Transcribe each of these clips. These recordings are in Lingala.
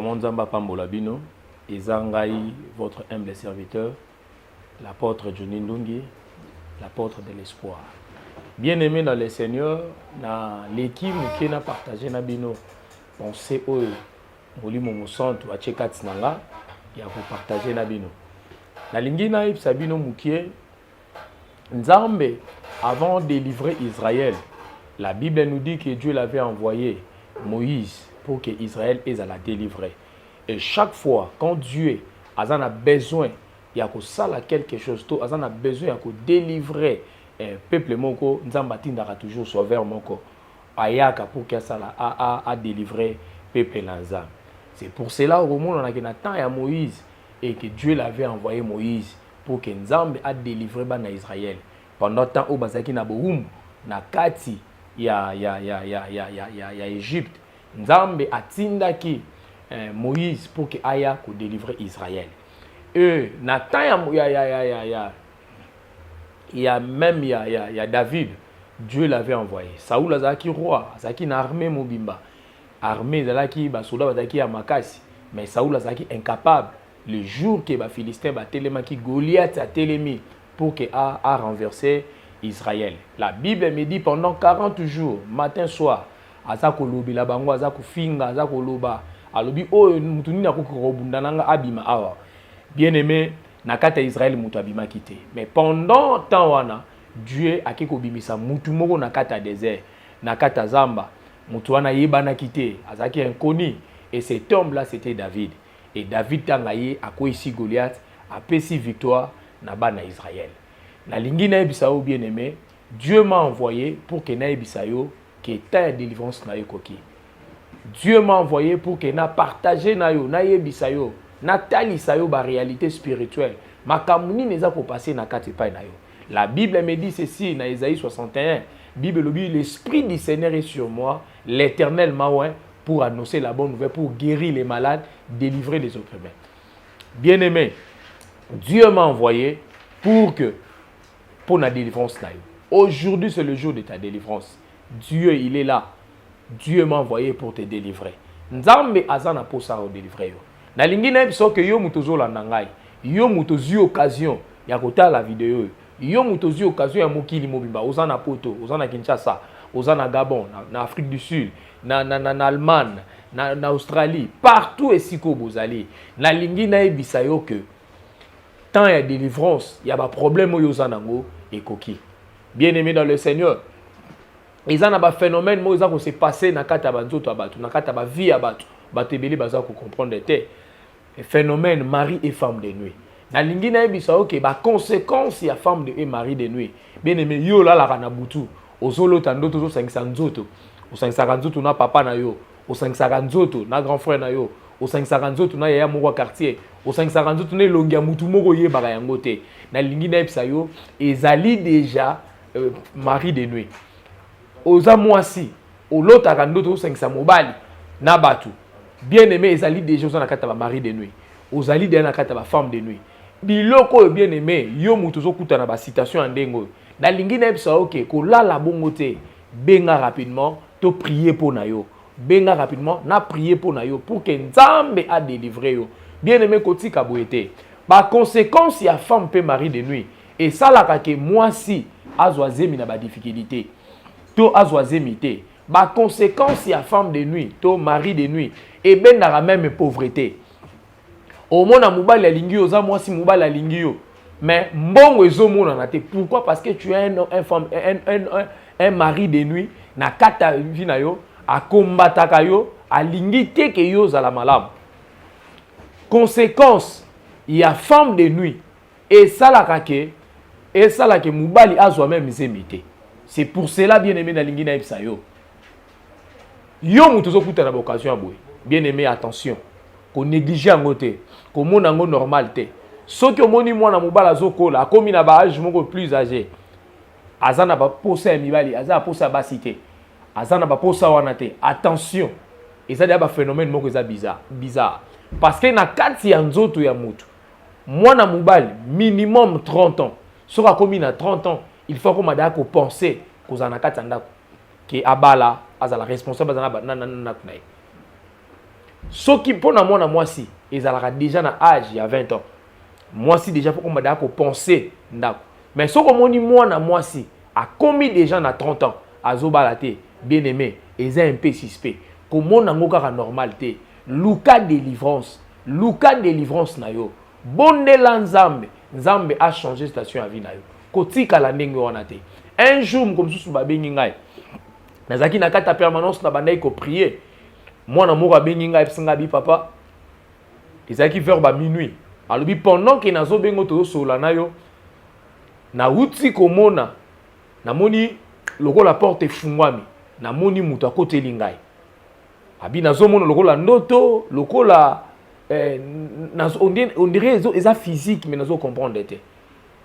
Vraiment Nzamba Pambola Bino, Ezangai, votre humble serviteur, l'apôtre Johnny Ndungi, l'apôtre de l'espoir. Bien-aimé dans le Seigneur, dans l'équipe qui a partagé na Bino, on sait où Molimo Mosantu a Tchekat Nanga, il y a pour partager na Bino. Na Lingina Sabino Moukie, Nzambe, avant de délivrer Israël, la Bible nous dit que Dieu l'avait envoyé Moïse pour que Israël ait à la délivrer. Et chaque fois, quand Dieu a besoin, il y a quelque chose, il a besoin de délivrer le peuple moko, Nzambati n'aura toujours sauveur moko, ayaka pour que ça a délivré le peuple Nzam. C'est pour cela au monde on a temps à Moïse et que Dieu l'avait envoyé Moïse pour que Nzambe a délivré Israël. Pendant le temps où Bazaki na boum na kati ya Égypte, Nzambe atindaki Moïse pour que aya ko délivrer Israël. Et na temps il y a David, Dieu l'avait envoyé. Saoul azaki roi, azaki na armée mobimba. Armée zalaki ba soldat bazaki ya makasi, mais Saoul azaki incapable. Le jour que les Philistins ba telema ki Goliath a telemi pour que a renversé Israël. La Bible me dit pendant 40 jours, matin soir, azako lobi la bango azako finga azako loba alobi o mutuni na ko robunda nanga abima awa. Bien-aimé, nakata Israël mutu abima kité. Mais pendant temps wana, Dieu a kiko bimisa mutu moko nakata désert, nakata zamba, mutu wana yebana kité, azaki inconnu et cet homme là c'était David. Et David tangaye a ici Goliath a pesi victoire na bana Israël. Na lingi na ebisao bien-aimé, Dieu m'a envoyé pour que na ebisayo que ta délivrance na yokoki. Dieu m'a envoyé pour que na partager na yo, na ebisayo, na talisayo ba réalité spirituelle. Makamuni neza ko passer na kati pa na yo. La Bible me dit ceci dans Ésaïe 61. Bible dit l'esprit du Seigneur est sur moi, l'Éternel m'a oint pour annoncer la bonne nouvelle, pour guérir les malades, délivrer les opprimés. Bien-aimé, Dieu m'a envoyé pour la délivrance. Aujourd'hui, c'est le jour de ta délivrance. Dieu, il est là. Dieu m'a envoyé pour te délivrer. Nzambe azana pour ça délivrer. Na lingi na biso que yo mutozo la nangai. Yo mutozi occasion ya kota la vidéo. Yo mutozi occasion ya mokili mobimba ozana poto, ozana Kinshasa, ozana Gabon, na Afrique du Sud, na Allemagne, na Australie, partout et siko bozali. Na lingi na ebisa yo que tant il y a délivrance, il y a des problèmes au Yozanango et Koki. Bien-aimé dans le Seigneur, il y a des phénomènes qui se passent dans la vie, dans comprendre des phénomènes mari et femme de nuit. Dans l'ingina ebisao que ba conséquence ya femme de et mari de nuit. Bien-aimé yo la kana butu, ozolo tando to 500 nzoto, o 500 nzoto na papa na yo, o 500 nzoto na grand frère na yo. Au 550 nzoto na yaya moko quartier au 550 nzoto na longia mutu moko yebaka yango te na lingi na epsa yo ezali déjà mari de nuit oza mwasi olotaka ndoto 500 mobali na batu bien-aimé ezali déjà oza na kata ba mari de nuit ozali déjà na kata ba femme de nuit biloko bien-aimé yo mutu zokuta na ba citation ndengo na lingi na epsa OK ko lala bongo te benga rapidement to prier pour na yo benga rapidement na prier pour na yo pour que Nzambe a délivré yo. Bien-aimé koti kaboete. Ba conséquence ya femme pe mari de nuit et ça la que moi si azwazemi na ba difficulté. To azwazemi te. Ba conséquence ya femme de nuit, to mari de nuit et ben na même pauvreté. Au mona mobali ya lingi yo za moi si mobali ya lingi yo. Mais mbongo ezo mona na te. Pourquoi? Parce que tu as un mari de nuit na kata vina yo. A combataka yo, a lingite ke yo za la malamu. Conséquence, il y a femme de nuit. Et ça la que mubali azwa même zemite. C'est pour cela bien-aimé na lingi na ipsa yo. Yo mutozo kuta na occasion aboy. Bien-aimé attention. Ko négliger ngo te, ko mona ngo normal te. Soki omoni mwana mubala zokola, akomi na ba âge moko plus âgé. Azana ba posa mibali, azana posa basité. Azana ba posa wana te. Attention. Et ça d'abord phénomène moko za bizarre. Parce que na kati ya nzoto ya mutu. Mwana mubali minimum 30 ans. Soka komi na 30 ans, il faut qu'on m'a ko penser ko za na kati ndako ke abala azala responsable za na Ce qui pour moi si ils ont déjà na âge il y a 20 ans. Moi si déjà pour qu'on m'a d'accord penser mais ce que moi si a commis déjà na 30 ans à Zobalate bien aimé ils ont un peu suspect comment na ngoka normalité Luka délivrance na yo bondela nzambe a changé station à vie na yo kotika la ndenge wana te un jour comme sous babengi ngai nazaki na kata permanence na bandai ko prier moi na moko abengi ngai singa bi papa ezaki vers ba minuit alobi pendant que nazo bengo to sola na yo na uti komona na moni lokola porte efungwami na moni mutu akoteli ngai abi nazo mona lokola ndoto lokola on dirait eza physique mais nazo comprendre te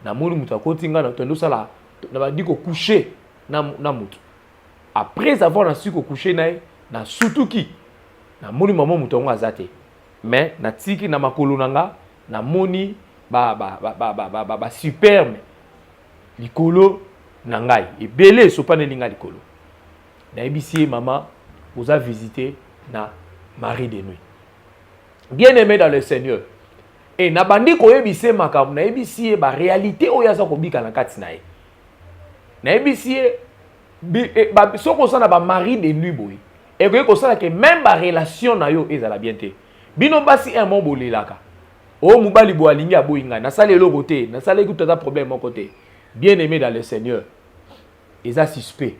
na moni mutu akoti ngai na tondo sala na bandi ko coucher na mutu après avoir na su ko coucher na surtout ki na moni maman mutu ngo azate mais na tiki na makolo nanga na moni ba superbe likolo nangai ebele sopa nelinga likolo na ebisi mama vous a visité na Marie de nuit bien aimé dans le Seigneur et na bandi ko ebisi makambo na ebisi ba réalité oyo aza ko bika na kati na ye na ebisi ba soko sana ba Marie de nuit boy et ko sala que même ba relation na yo ezala bien te bino basi un mon bolelaka o mubali bo alingi aboyinga na sala eloko te na sala ekuta za problème mon côté bien aimé dans le Seigneur ils a suspect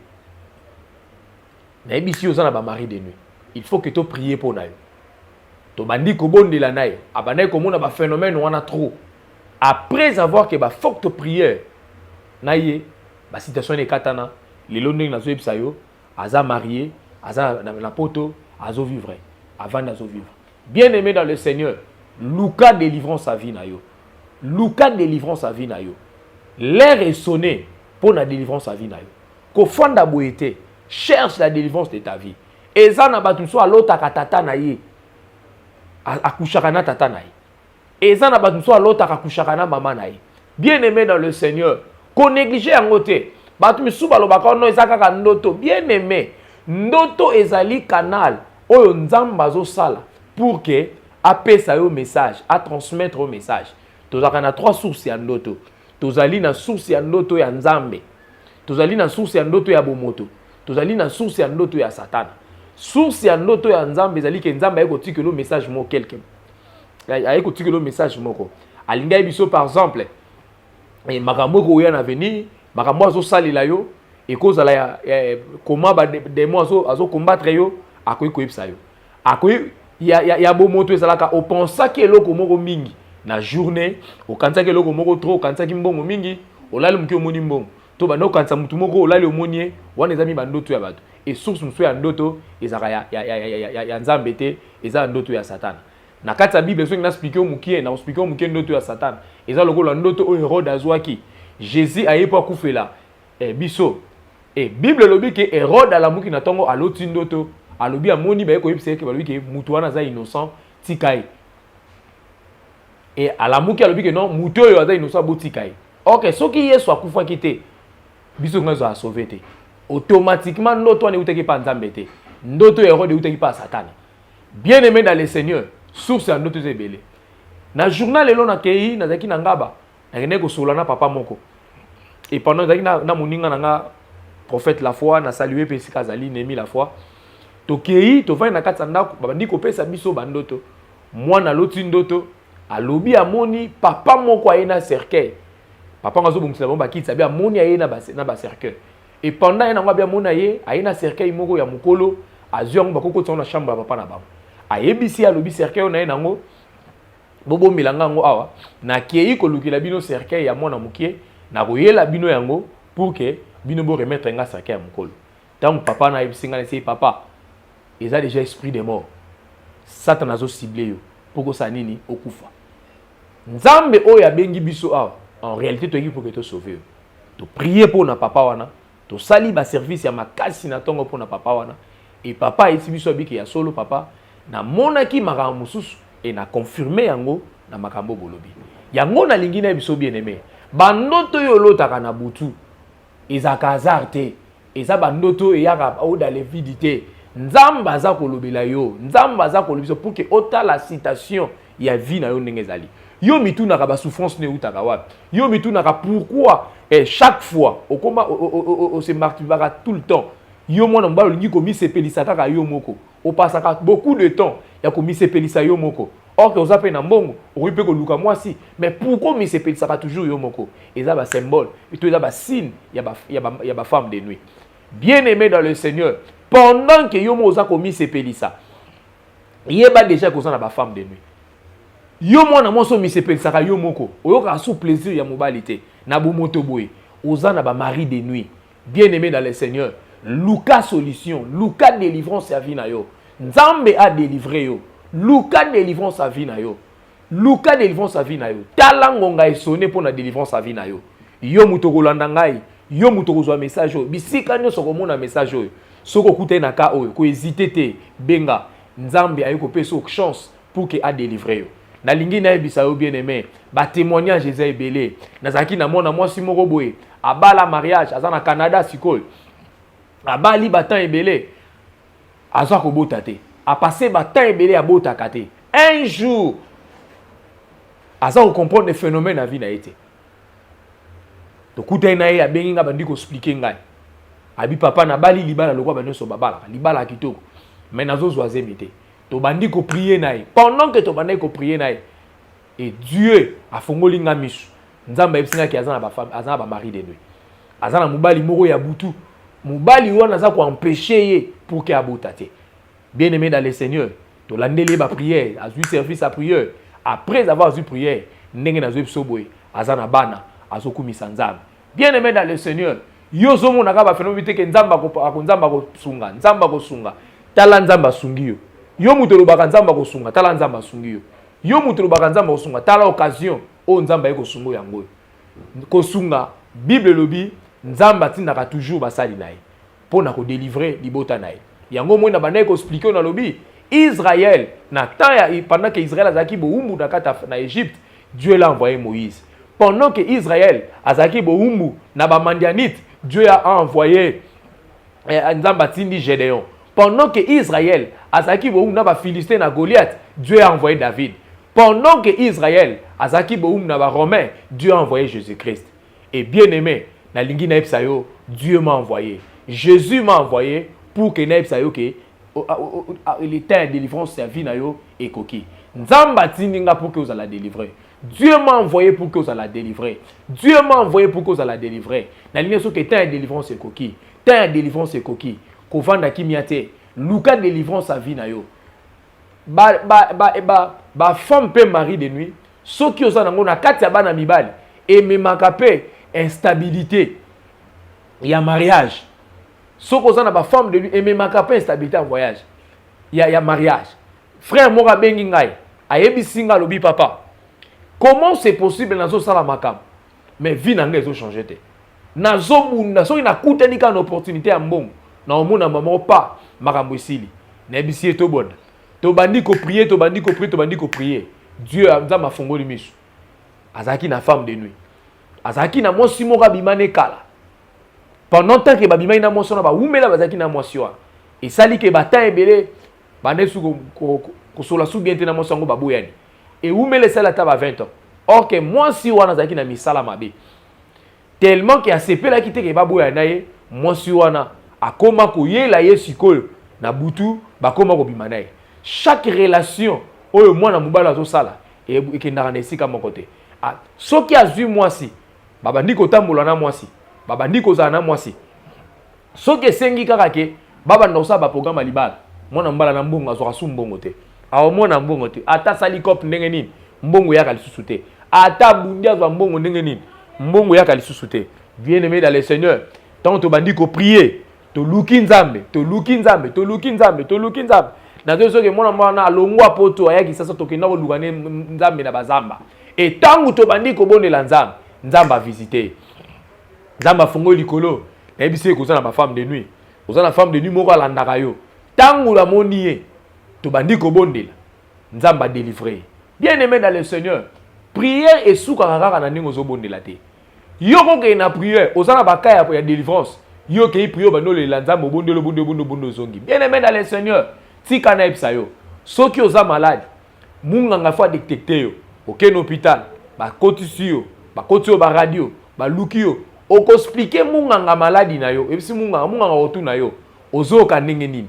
na ebisi ozana ba Marie de nuit il faut que tu pries pour nayo to bandi ko bondela naye abana ko mona ba phénomène wana trop après avoir que ba forte prière naye ba situation ne katana lelo ndenge nazo ebisa yo aza marié aza na poto azo vivre avant d'azo vivre bien aimé dans le Seigneur Luka délivrance sa vie na yo Luka délivrance sa vie na yo l'air est sonné pour la délivrance sa vie na yo ko fonda boyete cherche la délivrance de ta vie et ça na batu so alota katata na ye akushaka na tata na ye et ça na batu so alota akushaka na mama na ye bien aimé dans le Seigneur ko négliger yango te batu misu balobaka no ezaka ka ndoto bien aimé ndoto ezali canal oyo nzamba zo sala pour que apesa yo message a transmettre au message tozaka na trois sources ya ndoto tozali na source ya ndoto ya nzambe tozali na source ya ndoto ya bomoto tozali na source ya ndoto ya satana source ya ndoto ya nzambe ezali ke nzambe ayeko tikelo message moko quelque ayeko tikelo message moko alinga biso par exemple makambo ko ya na venir makambo azo salila yo ekozala ya comment ba démon azo combattre yo akoyi koyebisa yo akoyi ya bomoto ezalaka opensaki eloko moko mingi na journée okansaki eloko moko trop okansaki mbongo mingi olali muki omoni mbongo to bando kansa mutu moko olali omoni wana eza mi bandoto ya bato et source musu ya ndoto ezaka ya nzambe te eza ndoto ya satana na kati ya bible soki na expliquer omukie na expliquer omukie ndoto ya satana eza lokola ndoto oyo Hérode azwaki Jésus ayepo akufela biso bible lobi ke Hérode alamuki na tongo aloti ndoto alobi amoni baye koyebisa ke balobi ke mutu wana aza innocent tikai et alamuki alobi ke non mutu oyo aza innocent botikai ok soki Yesu akufaki te biso ngazo a sauver te automatiquement ndoto wana uteki pa nzambe te ndoto Hérode uteki pa satana bien aimé dans le Seigneur source ya ndoto zebele na journal elo na kei na zaki na ngaba na kene ko solana papa moko et pendant zaki na moninga na prophète la foi na saluer pe sikazali nemi la foi to kei to va na kati ndako babandi ko pesa biso bandoto mwana loti ndoto alobi amoni papa moko ayena cercueil papa ngazo bongisa bomba kitsa bia amoni ayena ba cercueil et pendant yana ngwa bia mona ye ayena cercueil moko ya mukolo aziongo bakoko tsona chambre ya papa na babo ayebisi alobi cercueil na ye nango bobo milanga ngo awa na kei ko lukila bino cercueil ya mwana mukie na koyela bino yango pour que bino bo remettre nga cercueil ya mukolo tant papa na yebisinga na sei papa eza déjà esprit de mort Satan azo ciblé yo poko sa nini okufa nzambe oyo abengi biso awa en réalité to pour que to sauver to prier pour na papa wana to sali ba service ya makasi na tongo pour na papa wana et papa eti biso biki ya solo papa na monaki makambo mususu et na confirmer yango na makambo bolobi yango na lingi na biso bien aimé bandoto yo lotaka na butu ezaka hasard te eza bandoto eyaka au dans les vidités nzamba aza kolobela yo nzamba aza kolobisa pour que ota la citation ya vie na yo ndenge ezali yo mitunaka ba souffrance ne utaka wapi yo mitunaka pourquoi chaque fois okoma o se martyrbera tout le temps yo mwana mbalo lingi ko misepelisa kaka yo moko opasaka beaucoup de temps ya ko misepelisa yo moko or que oza pe na mbongo okoki pe koluka mwasi mais pourquoi misepelisaka toujours yo moko eza ba symbole et tout eza ba signe ya ba femme de nuit bien aimé dans le Seigneur pendant que yo mo oza ko misepelisa yeba déjà ko na ba femme de nuit yo mwana moso misepelisaka yo moko oyoka sous plaisir ya mobali te na bomoto boye oza na ba mari de nuit bien aimé dans le Seigneur Luka solution Luka délivrance ya vie na yo Nzambe a délivré yo Luka délivrance à vie na yo Luka délivrance à vie na yo talangonga esonné pour la délivrance à vie na yo yo muto kolanda ngai yo muto kozwa message yo bisika nyo soko mona message yo soko kuté na ka oyo ko hésiter te benga Nzambe ayiko peso chance pour que a délivrer yo na lingi na ebisa yo bien aimé ba témoignage eza ebele nazaki na mona mwasi moko boye abala mariage aza na Canada sikol abali batan ebele aza kobota te a passé batan ebele abota kate un jour aza ko comprendre les phénomènes na vie na été to kuta na ye abengi nga bandi ko expliquer ngai abi papa na bali libala lokwa banyoso babala libala kitoko mais nazo zoazemi te to bandi ko prier na ye pendant que to bandi ko prier na ye et Dieu a fongoli nga misu nzamba ebisinga ki azana ba femme azana ba mari de nuit azana mobali moko ya butu mobali wana za ko empêcher ye pour que abota te bien aimé dans le Seigneur to landeli ba prière azui service à prière après avoir eu prière ndenge na zo boye azana bana azokumisa nzambe bien aimé dans le Seigneur yo zo mona ka ba phénomène te nzamba ko nzamba ko sunga nzamba ko sunga tala nzamba sungi yo yo muto lobaka nzamba ko sunga tala nzamba sungi yo yo muto lobaka nzamba ko sunga tala occasion o nzamba yeko sungo yango ko sunga Bible lobi nzamba tindaka toujours basali na ye pona ko délivrer libota na ye yango mo na bana ko expliquer na lobi Israël na temps pendant que Israël azaki boumbu na kata na Égypte Dieu l'a envoyé Moïse pendant que Israël azaki boumbu na ba Mandianite Dieu a envoyé nzamba tindi Gédéon pendant que Israël azaki boumbu na ba Philistin na Goliath Dieu a envoyé David pendant que Israël azaki boumbu na ba Romain Dieu a envoyé Jésus-Christ et bien aimé na lingi na epsayo Dieu m'a envoyé Jésus m'a envoyé pour que na epsayo que l'état de délivrance sa vie na yo et koki nzamba tindinga pour que vous allez délivrer Dieu m'a envoyé pour que vous allez délivrer Dieu m'a envoyé pour que vous allez délivrer na ligne so que temps de délivrance et koki temps de délivrance et koki ko vanda kimiate luka délivrance sa vie na yo ba femme pe mari de nuit so ki oza nango na kati ya bana mibali et memaka pe instabilité ya mariage so ko na ba femme de nuit et memaka pe instabilité en voyage ya mariage frère moko bengi ngai ayebisi nga lobi papa comment c'est possible nazo sala makam mais vie na ngai zo changer te nazo bunda so ina kutani ka opportunité ya mbongo na omona mama pa makambo esili na ebisi to bonda to bandi ko prier to bandi ko prier to bandi ko prier Dieu amza mafongoli misu azaki na femme de nuit azaki na mwasi moko bimane kala pendant tant que babimani na mwasi na ba umela bazaki na mwasi wa esali ke bata ebele banesu ko sola su bien te na mwasi ngo baboyani et umela sala ta ba 20 ans or que mwasi wana zaki na misala mabe tellement que asepela kite ke baboya na ye mwasi wana akoma ko yela ye sikoyo na butu bakoma ko bimana ye chaque relation oyo mwana mobala zo sala et ekendaka na esika moko te soki azwi mwasi babandi kotambola na mwasi babandi kozala na mwasi soki esengi kaka ke babanda kosala baprogramme ya libala mwana mbala na mbongo azwaka su mbongo te aomona mbongo te ata sali cope ndenge nini mbongo yaka lisusu te ata bundi azwa mbongo ndenge nini mbongo yaka lisusu te bien aimé dans le Seigneur tant tobandi koprier toluki nzambe toluki nzambe toluki nzambe toluki nzambe nazo soki mwana alongwa poto ayaki sasa tokenda koluka ne nzambe na bazamba et tangu tobandi kobondela nzambe nzambe a visité nzambe afongoli likolo na ebisi ko na ba femme de nuit ozana femme de nuit moko alandaka yo tangu la moni ye tobandi kobondela nzambe a délivré bien aimé dans le Seigneur prière et souka kaka na ndingo zo bondela te yo ko ke na prière ozana bakaya ya délivrance Yo ke priyo bando le lanzambo bondo zongi. Bien aimé dans le Seigneur, tika na epsa yo. Soki oza malade, munganga fa détecter yo. Aucun hôpital, ba koti si yo, ba koti yo ba radio, ba luki yo. Oko expliquer munganga maladi na yo. Epsi munganga otu na yo. Ozo ka ndenge nini.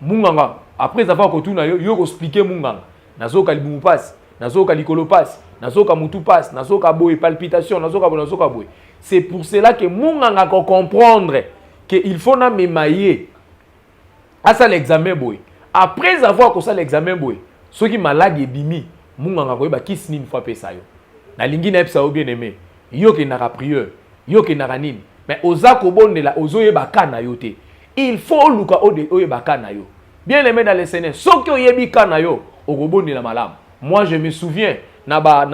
Munganga après avoir kotu na yo, yo ko expliquer munganga. Nazo ka libumu passe, nazo ka likolo passe, nazo ka mutu passe, nazo ka boye palpitation, nazo ka boye. C'est pour cela que munganga ko comprendre que il faut na memailler à ça l'examen boy. Après avoir fait l'examen boy, ceux qui malade et bimi, munganga ko ba kisni une fois pesa yo. Na lingi na epsa bien aimé. Yo ke na prière, yo ke na nini. Mais oza ko bondela ozo yeba kana yo te. Il faut luka ode oyeba kana yo. Bien aimé dans le Seigneur, ceux qui oyebi kana yo, okobondela malam. Moi je me souviens na ba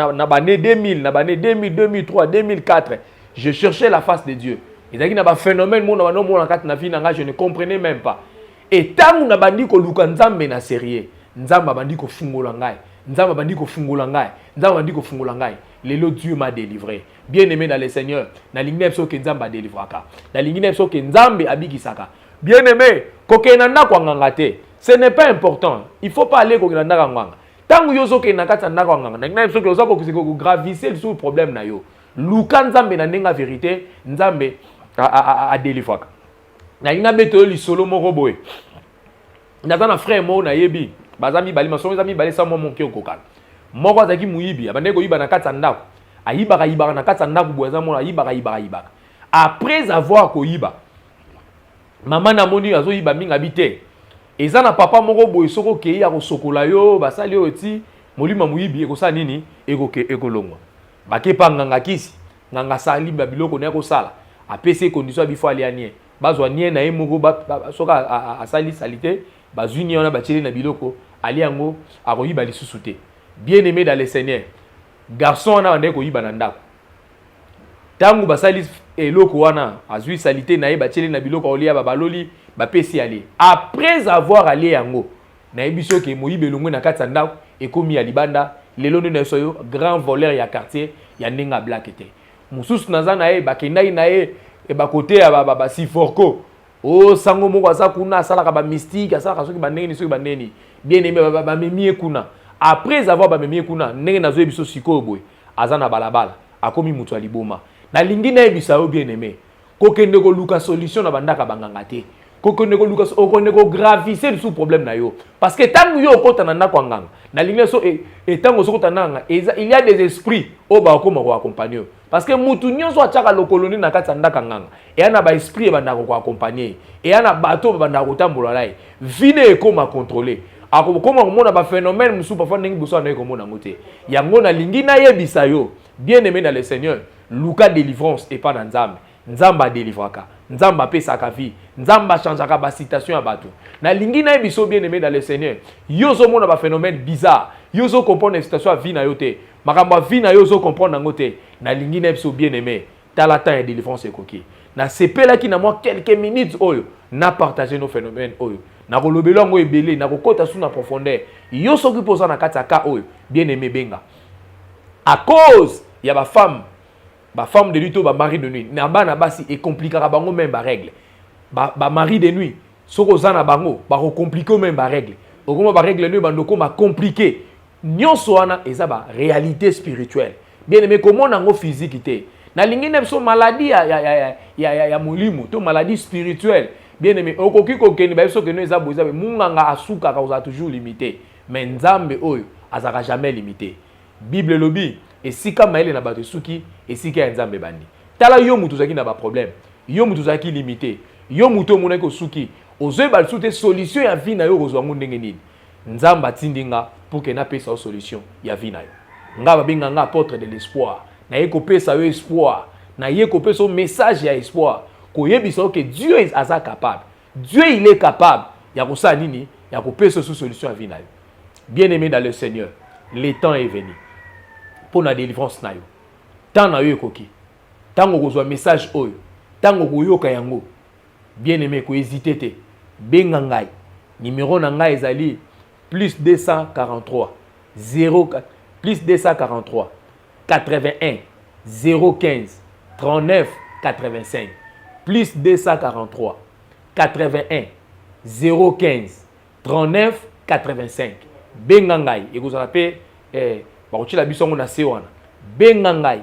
né 2000, na ba né 2000, 2003, 2004. Je cherchais la face de Dieu. Et il y a un phénomène, je ne comprenais même pas. Et tant que bandi ko luka nzambe na sérieux, nzamba bandi ko fungola ngai, nzamba bandi ko fungola ngai, nzamba bandi ko fungola ngai. Lelo Dieu m'a délivré. Bien aimé dans le Seigneur, na lingi so ke nzamba délivraka. Na lingi so ke nzambe abikisaka. Bien aimé, ko ke nanda kwa nganga te. Ce n'est pas important. Il faut pas aller ko nanda kwa nganga. Tant que yo so ke nakata nanda kwa nganga, na lingi so ke oza ko gravisser le problème na yo. Luka nzambe na nenga vérité, nzambe a délivraka. Na ina beto li solo moko boy. Ndazana frère mo na yebi, bazami bali maso zami bali sa mo monki okokana. Moko azaki muyibi, abande ko yiba na katsa ndako. Ayibaka na katsa ndako boza mo ayibaka. Après avoir ko yiba. Maman na moni azo yiba minga bité. Eza na papa moko boy soko ke ya ko sokola yo, basali yo ti molima muyibi ekosa nini ekolongwa. Bakepa nganga kisi, nganga sali babiloko na ko sala. Apese condition bifo alianie. Bazwa nie na emoko soka asali salite, bazwi nie na bacheli na biloko, ali yango akoyiba lisusu te. Bien aimé dans le Seigneur. Garçon na ndeko yiba na ndako. Tangu basali eloko wana, azwi salite na bacheli na biloko olia babaloli, bapesi ali. Après avoir ali yango, na ebiso ke moyibe longwe na katsa ndako ekomi ya libanda. Lelo ne soyo grand voleur ya quartier ya nenga black te. Mususu nazana bakendai na e bakote ya ba siforko. O sango moko asa kuna asala ka ba mystique, asala ka soki bandeni soki bandeni. Bien aimé ba memie kuna. Après avoir ba memie kuna, ndenge nazo ebiso siko boy. Azana balabala, akomi mutu aliboma. Na lingi na ebisa o bien aimé. Kokende ko luka solution na bandaka banganga te. Kokende ko luka okone ko gravisser le sous problème na yo. Parce que tant yo kota na ndako nganga. Na lingi so et tant so kota nanga, il y a des esprits au ba ko mako accompagner. Parce que mutu nyonso ataka lokoloni na kata ndaka nganga. Et ana ba esprit ba ndako ko accompagner. Et ana bato ba ndako tambola lai. Vine e ko ma contrôler. Ako koma komona ba phénomène musu parfois ndingi buso na ko mona ngote. Yango na lingi na yebisa yo. Bien aimé dans le Seigneur, Luka délivrance et pas dans Nzambe. Nzamba délivraka. Nzamba pesaka vie. Nzamba changeaka ba citation ya bato. Na lingi na biso bien aimé dans le Seigneur. Yozo mona ba phénomène bizarre. Yozo comprendre la situation vie na yote. Makamba vie na yozo comprendre ngote. Na lingi na biso bien aimé. Talata ya délivrance ekoki. Na sepela ki na moi quelques minutes oyo na partager nos phénomènes oyo. Na kolobelo ngo ebele na kokota sous na profondeur. Yoso ki posa na kataka oyo bien aimé benga. À cause ya ba femme de nuit ou ba mari de nuit na bana basi et compliquera bango même ba règle ba mari de nuit soko zana bango ba ko compliquer même ba règle okoma ba règle nuit bandoko ma compliquer nyonso wana eza ba réalité spirituelle bien aimé comment nango physique té na lingi na so maladie ya molimo to maladie spirituelle bien aimé okoki ko keni ba so ke no eza boza munganga asuka ka oza toujours limité mais nzambe oyo azaka jamais limité Bible lobi et si comme maile na bato suki et si ka nzambe bandi tala yo mutu zaki na ba problème yo mutu zaki limité yo mutu mona ko suki ozoe ba sute solution ya vie na yo kozwa ngo ndenge nini nzamba tindinga pour que na pesa solution ya vie na yo nga ba benga nga apôtre de l'espoir na ye ko pesa yo espoir na ye ko pesa message ya espoir ko yebisa que Dieu est capable Dieu il est capable ya ko sa nini ya ko pesa solution ya vie na yo bien aimé dans le Seigneur le temps est venu pour la délivrance na yo. Tant na yo ekoki. Tant okozwa message oyo. Tant okoyoka yango. Bien aimé ko hésiter te. Benga ngai. Numéro na ngai ezali plus 243 04 plus 243 81 015 39 85 plus 243 81 015 39 85. Bengangai et vous appelez la biso na sewana. Bengangai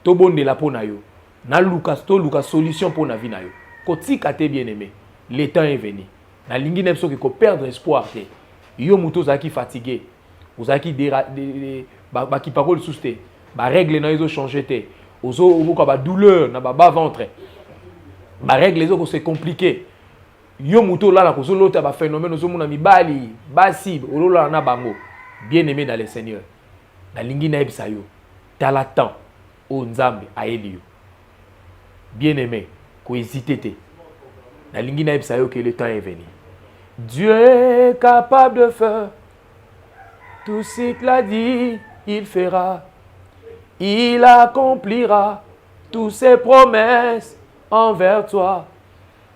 to bonde la pona yo. Na Lucas to Lucas solution pour na vie na yo. Kotika te bien aimé. Le temps est venu. Na lingi nepso ki ko perdre espoir te. Yo muto zaki fatigué. Vous zaki ba ki parole souste. Ba règle na yo changer te. Ozo ko ba douleur na ba ventre. Ba règle zo ko c'est compliqué. Yo muto là na ko lota ba phénomène ozo mona mibali, basi olola na bango. Bien aimé dans le Seigneur. Na lingi na ebisa yo. Tala temps o nzambe aeli yo. Bien aimé, ko hésiter te. Na lingi na ebisa yo que le temps est venu. Dieu est capable de faire tout ce qu'il a dit, il fera. Il accomplira toutes ses promesses envers toi.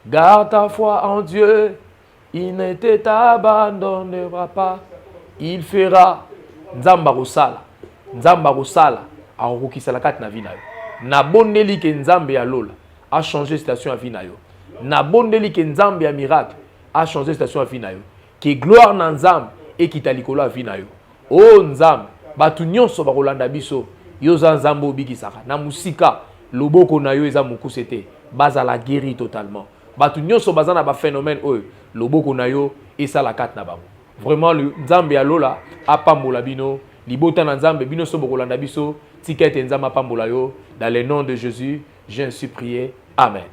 Garde ta foi en Dieu, il ne t'abandonnera pas. Il fera. Nzamba rosala. Nzamba rosala. A rokisala kat na vie na yo. Na bondeli ke nzambe ya lola a changé station à vie na yo. Na bondeli ke nzambe ya miracle a changé station à vie na yo. Ki gloire na nzambe et ki talikolo a vie na yo. Oh nzambe, batu nyonso ba kolanda biso, yo za nzambe obikisaka. Na musika, loboko na yo eza mukusete, baza la guéri totalement. Batu nyonso baza na ba phénomène oyo, loboko na yo esa la kat na bango. Vraiment le nzambe ya lola apambola bino, libota na nzambe bino so bokolanda biso, tikete nzambe apambola yo, dans le nom de Jésus, j'ai ainsi prié. Amen.